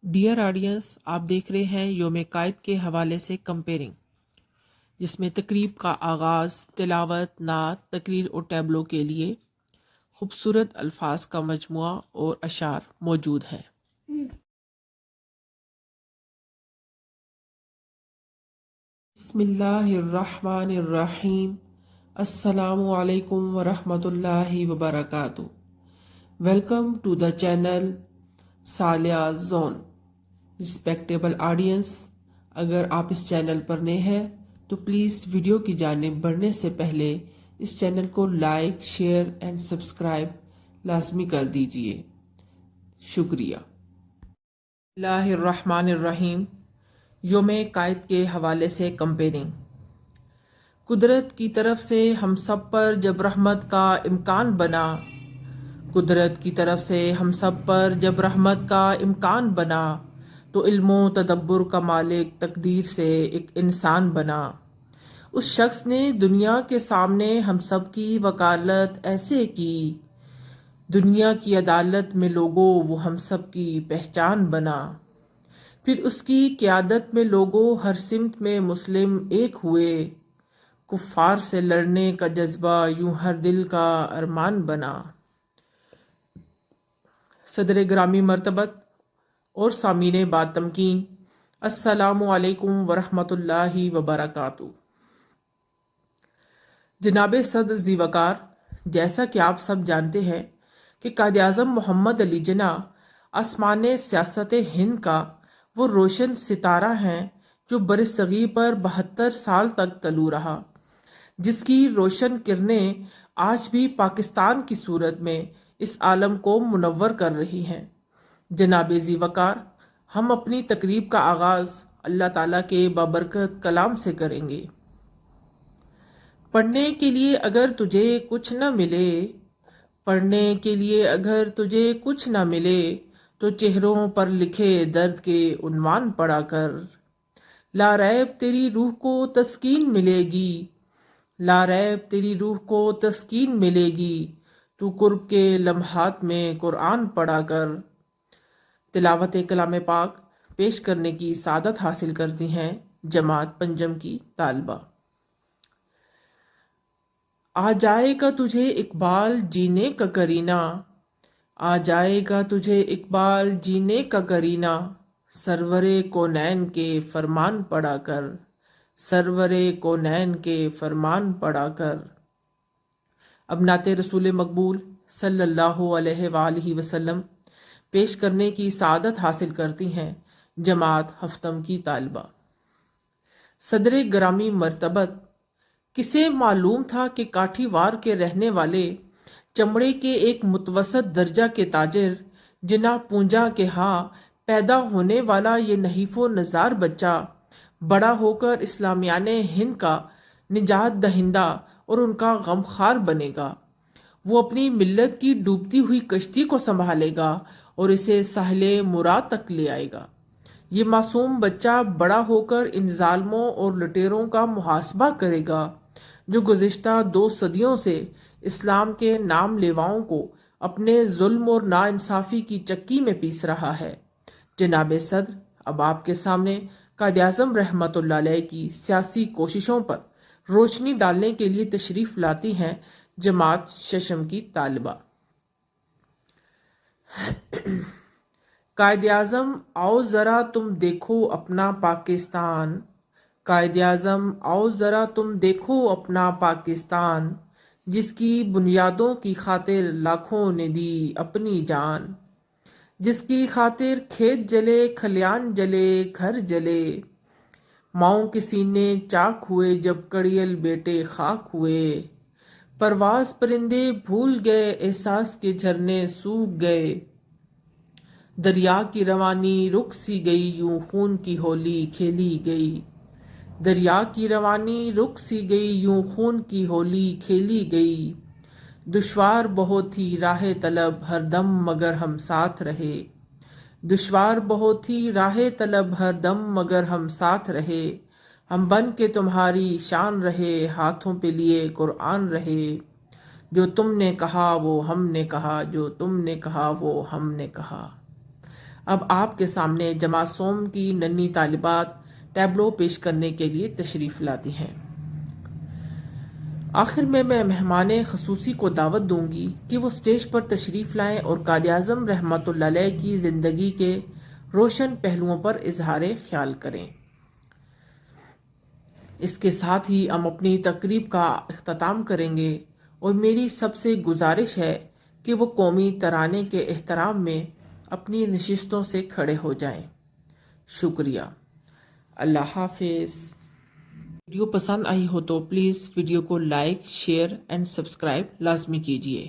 Dear audience, آپ دیکھ رہے ہیں یوم قائد کے حوالے سے کمپیئرنگ، جس میں تقریب کا آغاز تلاوت، نعت، تقریر اور ٹیبلو کے لیے خوبصورت الفاظ کا مجموعہ اور اشعار موجود ہے۔ بسم اللہ الرحمن الرحیم۔ السلام علیکم ورحمۃ اللہ وبرکاتہ۔ Welcome to the channel Saliha zone. Respectable audience, اگر آپ اس چینل پر نئے ہیں تو پلیز ویڈیو کی جانب بڑھنے سے پہلے اس چینل کو لائک، شیئر اینڈ سبسکرائب لازمی کر دیجئے۔ شکریہ۔ اللہ الرحمن الرحیم۔ یوم قائد کے حوالے سے کمپیئرنگ۔ قدرت کی طرف سے ہم سب پر جب رحمت کا امکان بنا، قدرت کی طرف سے ہم سب پر جب رحمت کا امکان بنا، تو علم و تدبر کا مالک تقدیر سے ایک انسان بنا۔ اس شخص نے دنیا کے سامنے ہم سب کی وکالت ایسے کی، دنیا کی عدالت میں لوگوں وہ ہم سب کی پہچان بنا۔ پھر اس کی قیادت میں لوگوں ہر سمت میں مسلم ایک ہوئے، کفار سے لڑنے کا جذبہ یوں ہر دل کا ارمان بنا۔ صدر گرامی مرتبت اور سامعین با تمکین، السلام علیکم ورحمۃ اللہ وبرکاتہ۔ جناب صدر ذی وقار، جیسا کہ آپ سب جانتے ہیں کہ قائد اعظم محمد علی جناح آسمان سیاست ہند کا وہ روشن ستارہ ہیں جو برصغیر پر 72 سال تک طلوع رہا، جس کی روشن کرنیں آج بھی پاکستان کی صورت میں اس عالم کو منور کر رہی ہیں۔ جناب ذی وقار، ہم اپنی تقریب کا آغاز اللہ تعالیٰ کے بابرکت کلام سے کریں گے۔ پڑھنے کے لیے اگر تجھے کچھ نہ ملے، پڑھنے کے لیے اگر تجھے کچھ نہ ملے، تو چہروں پر لکھے درد کے عنوان پڑھا کر۔ لا ریب تیری روح کو تسکین ملے گی، لا ریب تیری روح کو تسکین ملے گی، تو قرب کے لمحات میں قرآن پڑھا کر۔ تلاوت کلام پاک پیش کرنے کی سعادت حاصل کرتی ہیں جماعت پنجم کی طالبہ۔ آ جائے گا تجھے اقبال جینے کا کرینہ، آ جائے گا تجھے اقبال جینے کا کرینہ، سرور کونین کے فرمان پڑھا کر، سرور کونین کے فرمان پڑھا کر۔ اب نعت رسول مقبول صلی اللہ علیہ وآلہ وسلم پیش کرنے کی سعادت حاصل کرتی ہیں جماعت ہفتم کی طالبہ۔ صدر گرامی مرتبت، کسے معلوم تھا کہ کاٹھی وار کے رہنے والے چمڑے کے ایک متوسط درجہ کے تاجر جناح پونجا کے ہاں پیدا ہونے والا یہ نحیف و نزار بچہ بڑا ہو کر اسلامیان ہند کا نجات دہندہ اور ان کا غمخوار بنے گا۔ وہ اپنی ملت کی ڈوبتی ہوئی کشتی کو سنبھالے گا اور اسے ساحل مراد تک لے آئے گا۔ یہ معصوم بچہ بڑا ہو کر ان ظالموں اور لٹیروں کا محاسبہ کرے گا جو گزشتہ 2 صدیوں سے اسلام کے نام لیواؤں کو اپنے ظلم اور ناانصافی کی چکی میں پیس رہا ہے۔ جناب صدر، اب آپ کے سامنے قائد اعظم رحمۃ اللہ علیہ کی سیاسی کوششوں پر روشنی ڈالنے کے لیے تشریف لاتی ہیں جماعت ششم کی طالبہ۔ قائد اعظم، آؤ ذرا تم دیکھو اپنا پاکستان، قائد اعظم آؤ ذرا تم دیکھو اپنا پاکستان، جس کی بنیادوں کی خاطر لاکھوں نے دی اپنی جان، جس کی خاطر کھیت جلے، کھلیان جلے، گھر جلے، ماؤں کے سینے چاک ہوئے جب کڑیل بیٹے خاک ہوئے، پرواز پرندے بھول گئے، احساس کے جھرنے سوکھ گئے، دریا کی روانی رک سی گئی، یوں خون کی ہولی کھیلی گئی، دریا کی روانی رک سی گئی، یوں خون کی ہولی کھیلی گئی، دشوار بہت تھی راہ طلب ہر دم مگر ہم ساتھ رہے، دشوار بہت تھی راہ طلب ہر دم مگر ہم ساتھ رہے، ہم بن کے تمہاری شان رہے، ہاتھوں پہ لیے قرآن رہے، جو تم نے کہا وہ ہم نے کہا، جو تم نے کہا وہ ہم نے کہا۔ اب آپ کے سامنے جماعت سوم کی ننھی طالبات ٹیبلو پیش کرنے کے لیے تشریف لاتی ہیں۔ آخر میں مہمان خصوصی کو دعوت دوں گی کہ وہ سٹیج پر تشریف لائیں اور قائد اعظم رحمۃ اللہ علیہ کی زندگی کے روشن پہلوؤں پر اظہار خیال کریں۔ اس کے ساتھ ہی ہم اپنی تقریب کا اختتام کریں گے اور میری سب سے گزارش ہے کہ وہ قومی ترانے کے احترام میں اپنی نشستوں سے کھڑے ہو جائیں۔ شکریہ۔ اللہ حافظ۔ ویڈیو پسند آئی ہو تو پلیز ویڈیو کو لائک، شیئر اینڈ سبسکرائب لازمی کیجیے۔